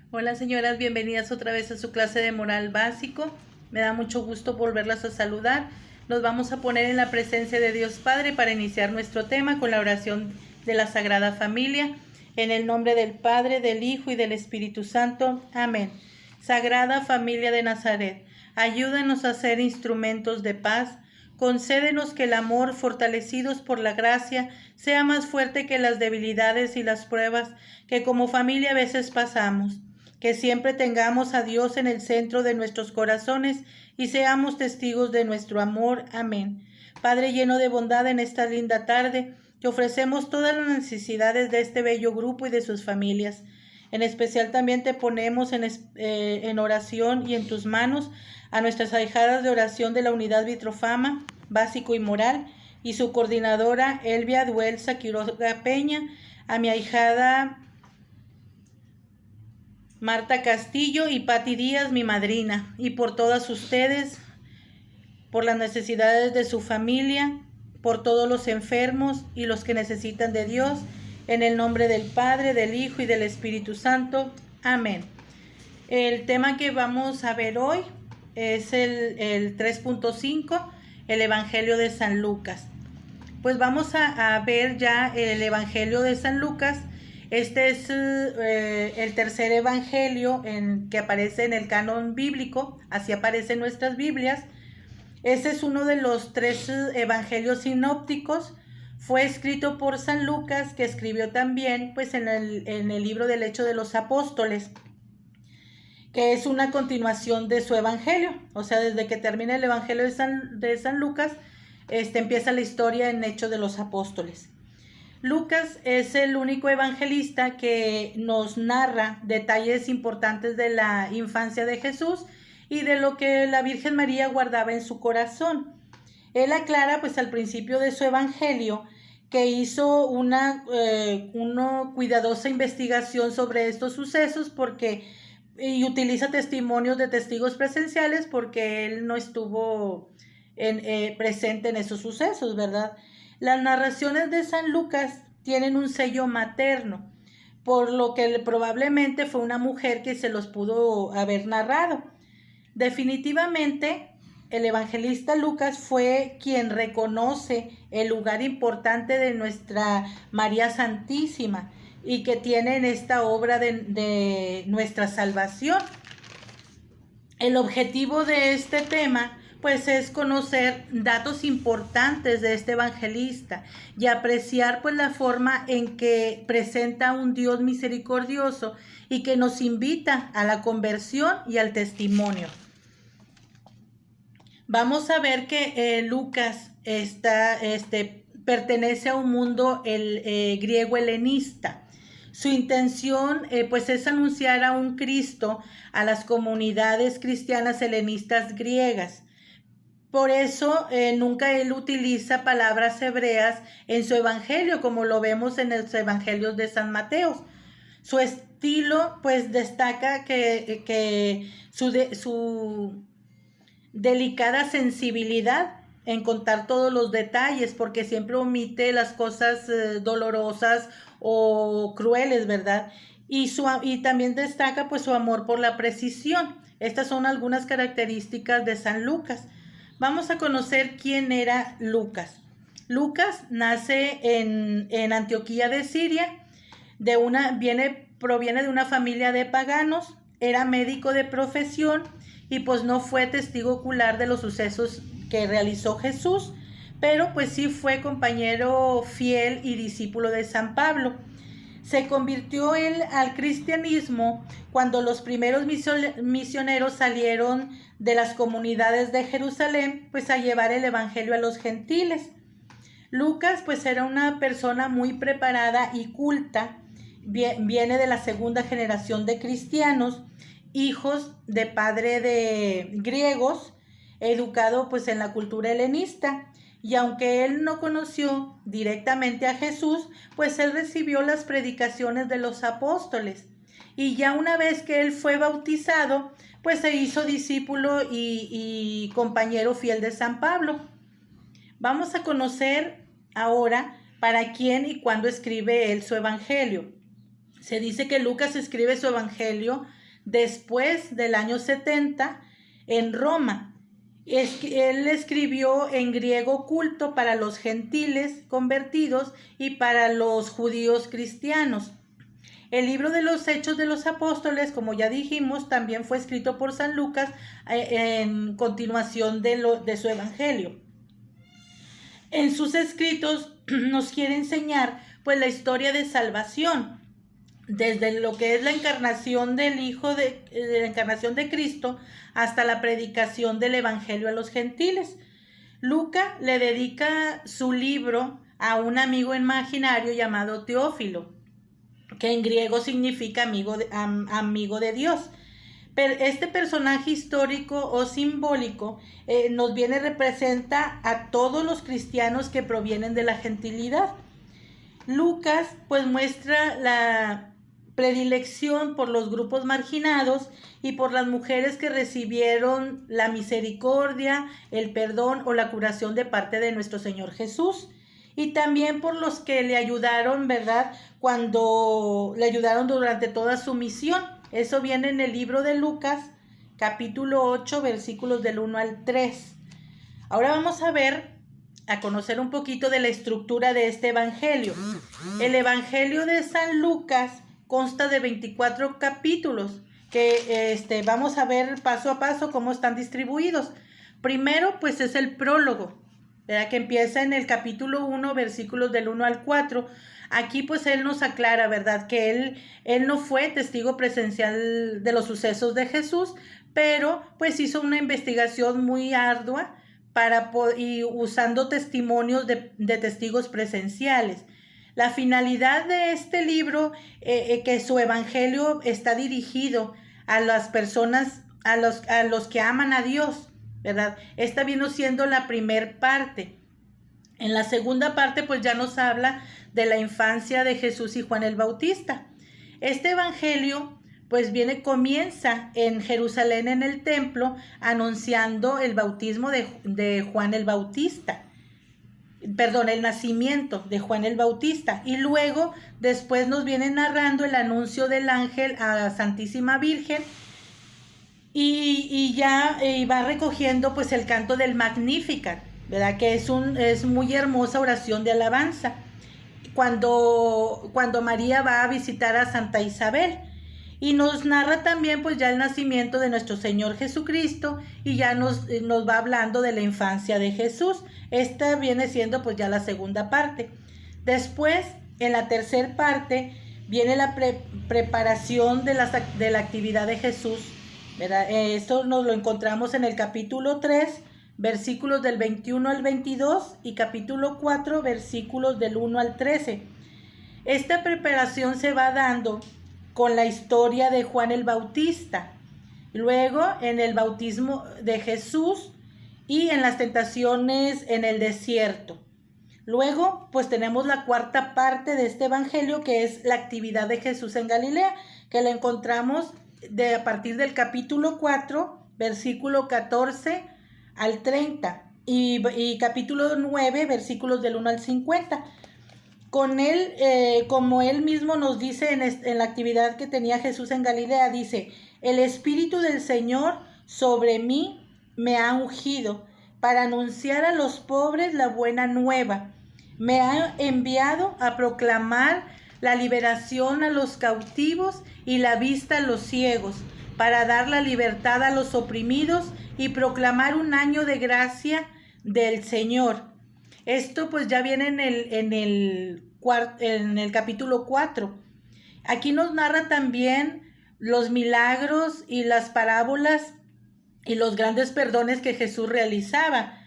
Hola señoras, bienvenidas otra vez a su clase de moral básico. Me da mucho gusto volverlas a saludar. Nos vamos a poner en la presencia de Dios Padre para iniciar nuestro tema con la oración de la Sagrada Familia. En el nombre del Padre, del Hijo y del Espíritu Santo. Amén. Sagrada Familia de Nazaret, ayúdanos a ser instrumentos de paz. Concédenos que el amor, fortalecidos por la gracia, sea más fuerte que las debilidades y las pruebas que como familia a veces pasamos. Que siempre tengamos a Dios en el centro de nuestros corazones y seamos testigos de nuestro amor. Amén. Padre lleno de bondad, en esta linda tarde, te ofrecemos todas las necesidades de este bello grupo y de sus familias. En especial también te ponemos en oración y en tus manos a nuestras ahijadas de oración de la Unidad Vitrofama, Básico y Moral, y su coordinadora Elvia Duelsa Quiroga Peña, a mi ahijada Marta Castillo y Pati Díaz, mi madrina, y por todas ustedes, por las necesidades de su familia, por todos los enfermos y los que necesitan de Dios, en el nombre del Padre, del Hijo y del Espíritu Santo. Amén. El tema que vamos a ver hoy es el 3.5, el Evangelio de San Lucas. Pues vamos a ver ya el Evangelio de San Lucas. Este es el tercer evangelio que aparece en el canon bíblico, así aparece en nuestras Biblias. Ese es uno de los tres evangelios sinópticos. Fue escrito por San Lucas, que escribió también pues, en el libro del Hecho de los Apóstoles, que es una continuación de su evangelio. O sea, desde que termina el evangelio de San Lucas, empieza la historia en Hecho de los Apóstoles. Lucas es el único evangelista que nos narra detalles importantes de la infancia de Jesús y de lo que la Virgen María guardaba en su corazón. Él aclara pues al principio de su evangelio que hizo una cuidadosa investigación sobre estos sucesos y utiliza testimonios de testigos presenciales porque él no estuvo presente en esos sucesos, ¿verdad? Las narraciones de San Lucas tienen un sello materno, por lo que probablemente fue una mujer que se los pudo haber narrado. Definitivamente, el evangelista Lucas fue quien reconoce el lugar importante de nuestra María Santísima y que tiene en esta obra de nuestra salvación. El objetivo de este tema pues es conocer datos importantes de este evangelista y apreciar pues la forma en que presenta un Dios misericordioso y que nos invita a la conversión y al testimonio. Vamos a ver que Lucas pertenece a un mundo griego helenista. Su intención pues es anunciar a un Cristo a las comunidades cristianas helenistas griegas. Por eso nunca él utiliza palabras hebreas en su evangelio, como lo vemos en los evangelios de San Mateo. Su estilo pues destaca que su delicada sensibilidad en contar todos los detalles, porque siempre omite las cosas dolorosas o crueles, ¿verdad? Y también destaca pues su amor por la precisión. Estas son algunas características de San Lucas. Vamos a conocer quién era Lucas. Lucas nace en Antioquía de Siria, proviene de una familia de paganos, era médico de profesión y pues no fue testigo ocular de los sucesos que realizó Jesús, pero pues sí fue compañero fiel y discípulo de San Pablo. Se convirtió él al cristianismo cuando los primeros misioneros salieron de las comunidades de Jerusalén pues a llevar el evangelio a los gentiles. Lucas pues era una persona muy preparada y culta, viene de la segunda generación de cristianos, hijos de padre de griegos, educado pues en la cultura helenista. Y aunque él no conoció directamente a Jesús, pues él recibió las predicaciones de los apóstoles. Y ya una vez que él fue bautizado, pues se hizo discípulo y compañero fiel de San Pablo. Vamos a conocer ahora para quién y cuándo escribe él su evangelio. Se dice que Lucas escribe su evangelio después del año 70 en Roma. Él escribió en griego culto para los gentiles convertidos y para los judíos cristianos. El libro de los Hechos de los Apóstoles, como ya dijimos, también fue escrito por San Lucas en continuación de su evangelio. En sus escritos nos quiere enseñar pues la historia de salvación, desde lo que es la encarnación del la encarnación de Cristo hasta la predicación del evangelio a los gentiles. Lucas le dedica su libro a un amigo imaginario llamado Teófilo, que en griego significa amigo de Dios. Pero este personaje histórico o simbólico representa a todos los cristianos que provienen de la gentilidad. Lucas pues muestra la predilección por los grupos marginados y por las mujeres que recibieron la misericordia, el perdón o la curación de parte de nuestro Señor Jesús. Y también por los que le ayudaron, ¿verdad? Cuando le ayudaron durante toda su misión. Eso viene en el libro de Lucas, capítulo 8, versículos del 1 al 3. Ahora vamos a conocer un poquito de la estructura de este evangelio. El evangelio de San Lucas consta de 24 capítulos que vamos a ver paso a paso cómo están distribuidos. Primero, pues es el prólogo, ¿verdad? Que empieza en el capítulo 1, versículos del 1 al 4. Aquí pues él nos aclara, ¿verdad? Que él no fue testigo presencial de los sucesos de Jesús, pero pues hizo una investigación muy ardua y usando testimonios de testigos presenciales. La finalidad de este libro, que su evangelio está dirigido a las personas, a los que aman a Dios, ¿verdad? Esta vino siendo la primer parte. En la segunda parte pues ya nos habla de la infancia de Jesús y Juan el Bautista. Este evangelio pues comienza en Jerusalén en el templo anunciando el bautismo de Juan el Bautista. El nacimiento de Juan el Bautista, y luego después nos viene narrando el anuncio del ángel a la Santísima Virgen y va recogiendo pues el canto del Magnificat, ¿verdad? Que es muy hermosa oración de alabanza cuando María va a visitar a Santa Isabel. Y nos narra también pues ya el nacimiento de nuestro Señor Jesucristo y ya nos va hablando de la infancia de Jesús. Esta viene siendo pues ya la segunda parte. Después, en la tercera parte, viene la preparación de la actividad de Jesús, ¿verdad? Esto nos lo encontramos en el capítulo 3, versículos del 21 al 22 y capítulo 4, versículos del 1 al 13. Esta preparación se va dando con la historia de Juan el Bautista, luego en el bautismo de Jesús y en las tentaciones en el desierto. Luego, pues tenemos la cuarta parte de este evangelio, que es la actividad de Jesús en Galilea, que la encontramos a partir del capítulo 4, versículo 14 al 30, y capítulo 9, versículos del 1 al 50. Con él, como él mismo nos dice en la actividad que tenía Jesús en Galilea, dice: el Espíritu del Señor sobre mí me ha ungido para anunciar a los pobres la buena nueva. Me ha enviado a proclamar la liberación a los cautivos y la vista a los ciegos, para dar la libertad a los oprimidos y proclamar un año de gracia del Señor. Esto pues ya viene en el capítulo 4. Aquí nos narra también los milagros y las parábolas y los grandes perdones que Jesús realizaba.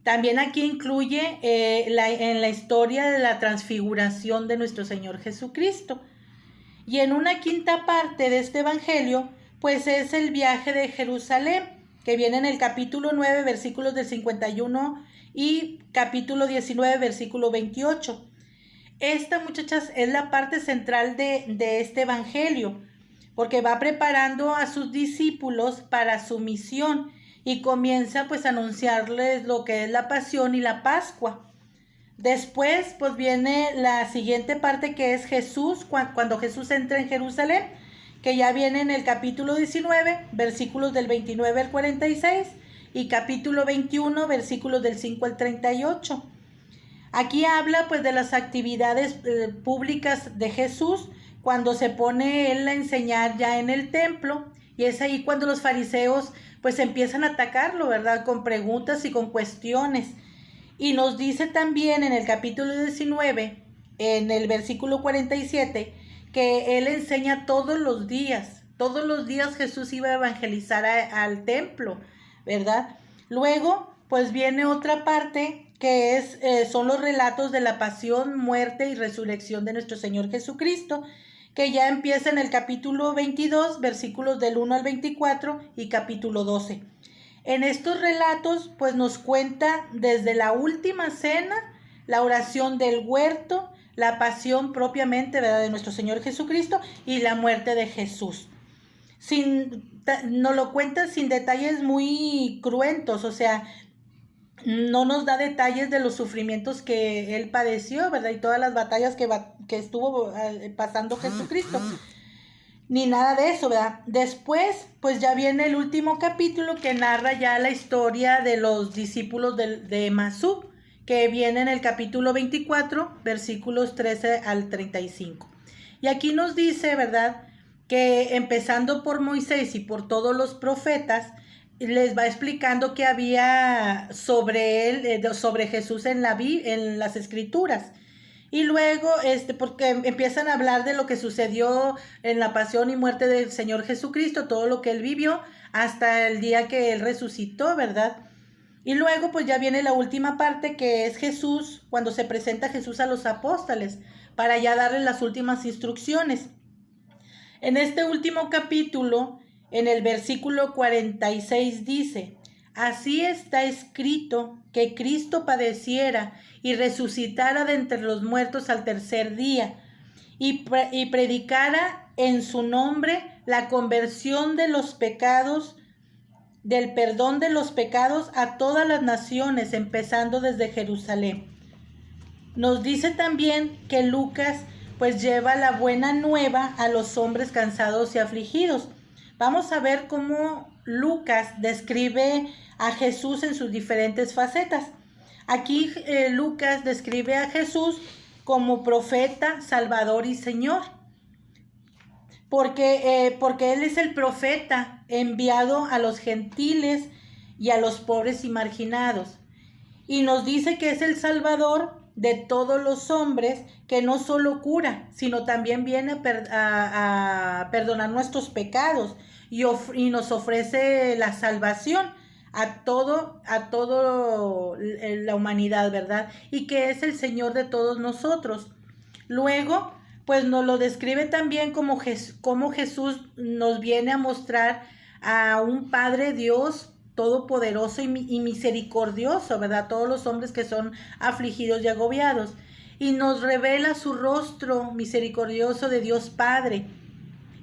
También aquí incluye en la historia de la transfiguración de nuestro Señor Jesucristo. Y en una quinta parte de este evangelio, pues es el viaje de Jerusalén, que viene en el capítulo 9, versículos del 51 y capítulo 19, versículo 28. Esta, muchachas, es la parte central de este evangelio, porque va preparando a sus discípulos para su misión y comienza pues a anunciarles lo que es la pasión y la Pascua. Después pues viene la siguiente parte, que es Jesús, cuando Jesús entra en Jerusalén, que ya viene en el capítulo 19, versículos del 29 al 46, y capítulo 21, versículos del 5 al 38. Aquí habla pues de las actividades públicas de Jesús cuando se pone él a enseñar ya en el templo, y es ahí cuando los fariseos pues empiezan a atacarlo, ¿verdad? Con preguntas y con cuestiones. Y nos dice también en el capítulo 19, en el versículo 47, que él enseña todos los días. Todos los días Jesús iba a evangelizar al templo, ¿verdad? Luego, pues viene otra parte que son los relatos de la pasión, muerte y resurrección de nuestro Señor Jesucristo, que ya empieza en el capítulo 22, versículos del 1 al 24 y capítulo 12. En estos relatos, pues nos cuenta desde la última cena, la oración del huerto, la pasión propiamente, ¿verdad?, de nuestro Señor Jesucristo y la muerte de Jesús. Nos lo cuenta sin detalles muy cruentos, o sea, no nos da detalles de los sufrimientos que él padeció, ¿verdad? Y todas las batallas que estuvo pasando Jesucristo. Ni nada de eso, ¿verdad? Después, pues ya viene el último capítulo que narra ya la historia de los discípulos de Emaús, que viene en el capítulo 24, versículos 13 al 35. Y aquí nos dice, ¿verdad?, que empezando por Moisés y por todos los profetas, les va explicando que había sobre él, sobre Jesús en las Escrituras. Y luego, porque empiezan a hablar de lo que sucedió en la pasión y muerte del Señor Jesucristo, todo lo que él vivió hasta el día que él resucitó, ¿verdad? Y luego, pues ya viene la última parte, que es Jesús, cuando se presenta Jesús a los apóstoles, para ya darles las últimas instrucciones. En este último capítulo, en el versículo 46 dice: así está escrito que Cristo padeciera y resucitara de entre los muertos al tercer día, y predicara en su nombre la conversión de los pecados, del perdón de los pecados a todas las naciones, empezando desde Jerusalén. Nos dice también que Lucas pues lleva la buena nueva a los hombres cansados y afligidos. Vamos a ver cómo Lucas describe a Jesús en sus diferentes facetas. Aquí Lucas describe a Jesús como profeta, salvador y Señor. Porque Él es el profeta enviado a los gentiles y a los pobres y marginados. Y nos dice que es el Salvador de todos los hombres, que no solo cura, sino también viene a perdonar nuestros pecados y nos ofrece la salvación a todo la humanidad, ¿verdad? Y que es el Señor de todos nosotros. Luego, pues nos lo describe también como Jesús nos viene a mostrar a un Padre Dios todopoderoso y misericordioso, ¿verdad? Todos los hombres que son afligidos y agobiados. Y nos revela su rostro misericordioso de Dios Padre.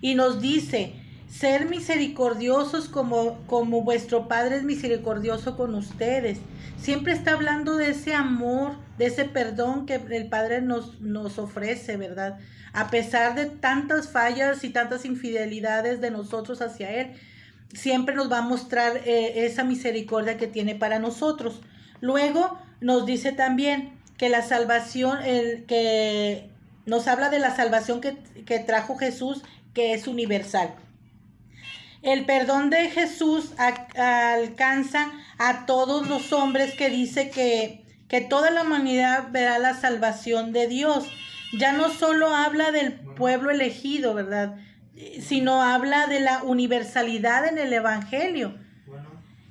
Y nos dice: ser misericordiosos como vuestro Padre es misericordioso con ustedes. Siempre está hablando de ese amor, de ese perdón que el Padre nos ofrece, ¿verdad? A pesar de tantas fallas y tantas infidelidades de nosotros hacia Él, siempre nos va a mostrar esa misericordia que tiene para nosotros. Luego nos dice también que la salvación, que nos habla de la salvación que trajo Jesús, que es universal. El perdón de Jesús alcanza a todos los hombres, que dice que toda la humanidad verá la salvación de Dios. Ya no solo habla del pueblo elegido, ¿verdad?, sino habla de la universalidad en el Evangelio.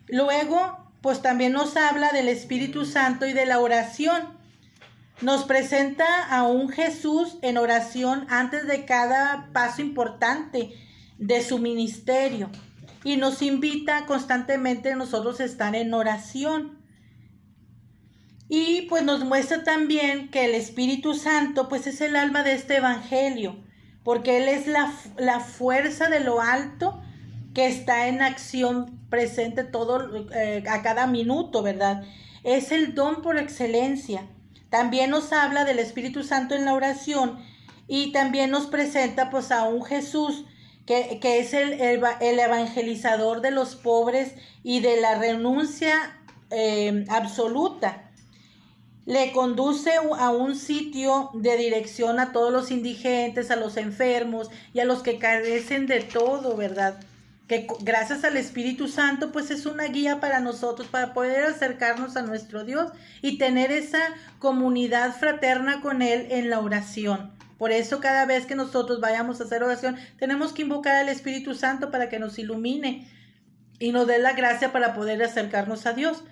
Luego, pues también nos habla del Espíritu Santo y de la oración. Nos presenta a un Jesús en oración antes de cada paso importante de su ministerio, y nos invita constantemente a nosotros a estar en oración. Y pues nos muestra también que el Espíritu Santo pues es el alma de este Evangelio, porque Él es la fuerza de lo alto que está en acción presente a cada minuto, ¿verdad? Es el don por excelencia. También nos habla del Espíritu Santo en la oración, y también nos presenta pues a un Jesús que es el evangelizador de los pobres y de la renuncia absoluta. Le conduce a un sitio de dirección a todos los indigentes, a los enfermos y a los que carecen de todo, ¿verdad? Que gracias al Espíritu Santo pues es una guía para nosotros, para poder acercarnos a nuestro Dios y tener esa comunidad fraterna con Él en la oración. Por eso cada vez que nosotros vayamos a hacer oración tenemos que invocar al Espíritu Santo para que nos ilumine y nos dé la gracia para poder acercarnos a Dios.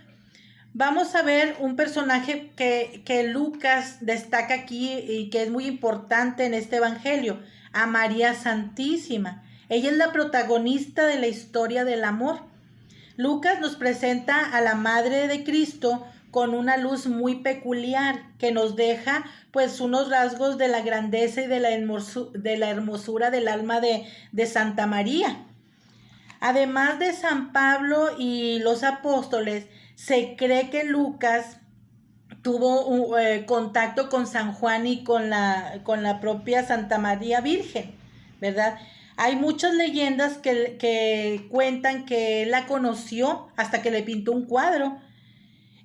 Vamos a ver un personaje que Lucas destaca aquí y que es muy importante en este evangelio, a María Santísima. Ella es la protagonista de la historia del amor. Lucas nos presenta a la Madre de Cristo con una luz muy peculiar que nos deja pues unos rasgos de la grandeza y de la hermosura del alma de Santa María. Además de San Pablo y los apóstoles, se cree que Lucas tuvo un contacto con San Juan y con la propia Santa María Virgen, ¿verdad? Hay muchas leyendas que cuentan que él la conoció hasta que le pintó un cuadro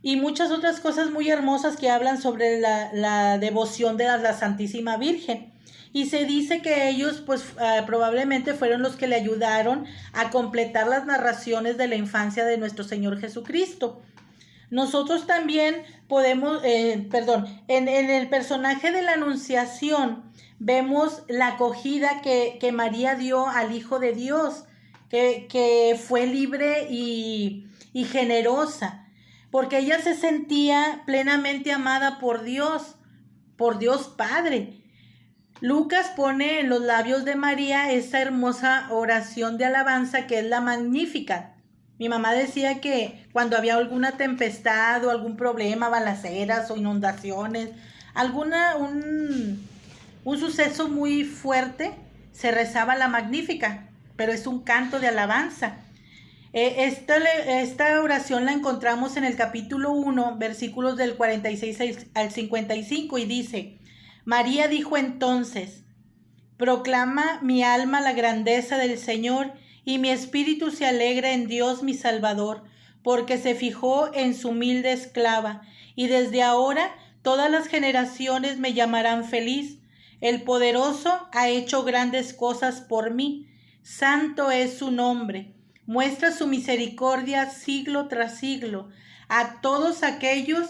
y muchas otras cosas muy hermosas que hablan sobre la devoción de la Santísima Virgen. Y se dice que ellos pues probablemente fueron los que le ayudaron a completar las narraciones de la infancia de nuestro Señor Jesucristo. Nosotros también podemos, en el personaje de la Anunciación vemos la acogida que María dio al Hijo de Dios, que fue libre y generosa, porque ella se sentía plenamente amada por Dios Padre. Lucas pone en los labios de María esa hermosa oración de alabanza que es la Magnífica. Mi mamá decía que cuando había alguna tempestad o algún problema, balaceras o inundaciones, un suceso muy fuerte, se rezaba la Magnífica, pero es un canto de alabanza. Esta oración la encontramos en el capítulo 1, versículos del 46 al 55 y dice: María dijo entonces: proclama mi alma la grandeza del Señor, y mi espíritu se alegra en Dios mi Salvador, porque se fijó en su humilde esclava, y desde ahora todas las generaciones me llamarán feliz. El Poderoso ha hecho grandes cosas por mí, santo es su nombre. Muestra su misericordia siglo tras siglo a todos aquellos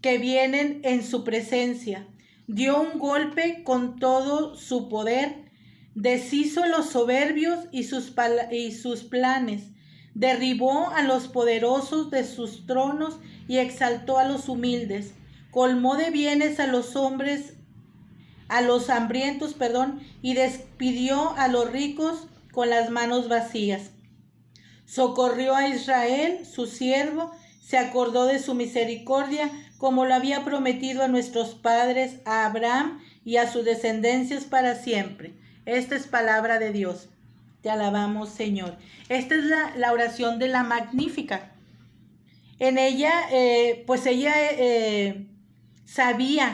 que vienen en su presencia. Dio un golpe con todo su poder, deshizo los soberbios y sus planes, derribó a los poderosos de sus tronos y exaltó a los humildes, colmó de bienes a los hombres, a los hambrientos, y despidió a los ricos con las manos vacías. Socorrió a Israel, su siervo, se acordó de su misericordia, como lo había prometido a nuestros padres, a Abraham y a sus descendencias para siempre. Esta es palabra de Dios. Te alabamos, Señor. Esta es la oración de la Magnífica. En ella,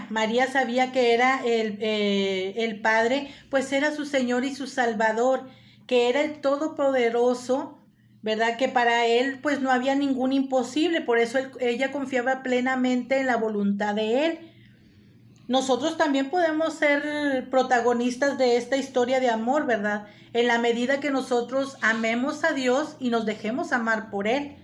María sabía que era el Padre, pues era su Señor y su Salvador, que era el Todopoderoso, ¿verdad? Que para él pues no había ningún imposible, por eso ella confiaba plenamente en la voluntad de él. Nosotros también podemos ser protagonistas de esta historia de amor, ¿verdad? En la medida que nosotros amemos a Dios y nos dejemos amar por Él.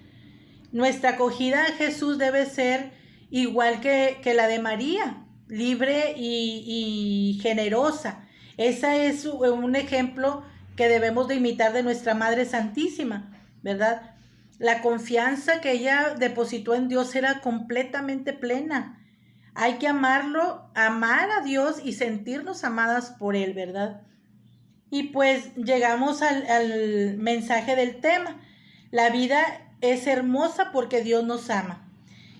Nuestra acogida a Jesús debe ser igual que la de María, libre y generosa. Ese es un ejemplo que debemos de imitar de nuestra Madre Santísima, ¿verdad? La confianza que ella depositó en Dios era completamente plena. Hay que amar a Dios y sentirnos amadas por Él, ¿verdad? Y pues llegamos al mensaje del tema. La vida es hermosa porque Dios nos ama.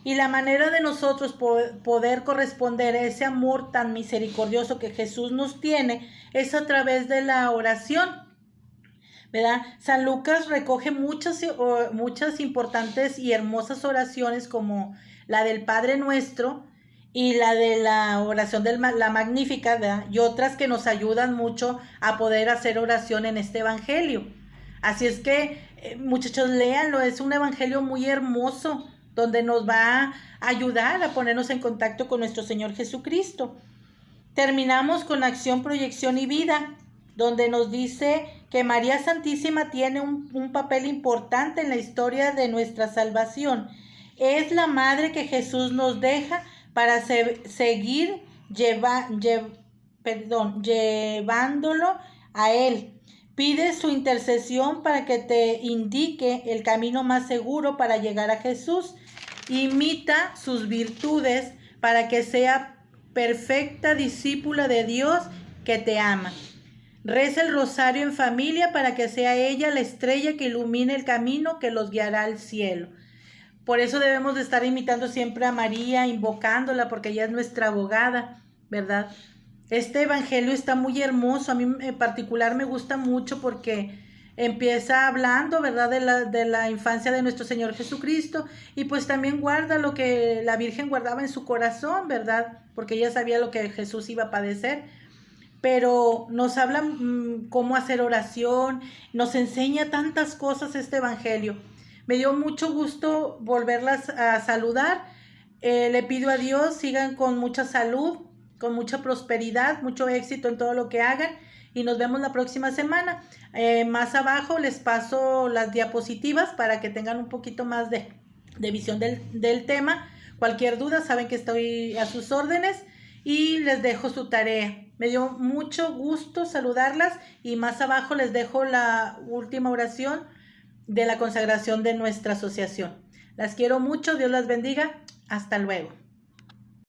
Y la manera de nosotros poder corresponder a ese amor tan misericordioso que Jesús nos tiene es a través de la oración, ¿verdad? San Lucas recoge muchas importantes y hermosas oraciones como la del Padre Nuestro y la de la oración de la Magnífica, ¿verdad? Y otras que nos ayudan mucho a poder hacer oración en este evangelio. Así es que, muchachos, léanlo, es un evangelio muy hermoso, donde nos va a ayudar a ponernos en contacto con nuestro Señor Jesucristo. Terminamos con acción, proyección y vida, donde nos dice que María Santísima tiene un papel importante en la historia de nuestra salvación. Es la madre que Jesús nos deja para seguir llevándolo a Él. Pide su intercesión para que te indique el camino más seguro para llegar a Jesús. Imita sus virtudes para que sea perfecta discípula de Dios que te ama. Reza el rosario en familia para que sea ella la estrella que ilumine el camino que los guiará al cielo. Por eso debemos de estar imitando siempre a María, invocándola, porque ella es nuestra abogada, ¿verdad? Este evangelio está muy hermoso. A mí en particular me gusta mucho porque empieza hablando, ¿verdad?, de la infancia de nuestro Señor Jesucristo, y pues también guarda lo que la Virgen guardaba en su corazón, ¿verdad? Porque ella sabía lo que Jesús iba a padecer. Pero nos habla cómo hacer oración, nos enseña tantas cosas este evangelio. Me dio mucho gusto volverlas a saludar. Le pido a Dios sigan con mucha salud, con mucha prosperidad, mucho éxito en todo lo que hagan, y nos vemos la próxima semana. Más abajo les paso las diapositivas para que tengan un poquito más de visión del tema. Cualquier duda saben que estoy a sus órdenes y les dejo su tarea. Me dio mucho gusto saludarlas, y más abajo les dejo la última oración de la consagración de nuestra asociación. Las quiero mucho, Dios las bendiga, hasta luego.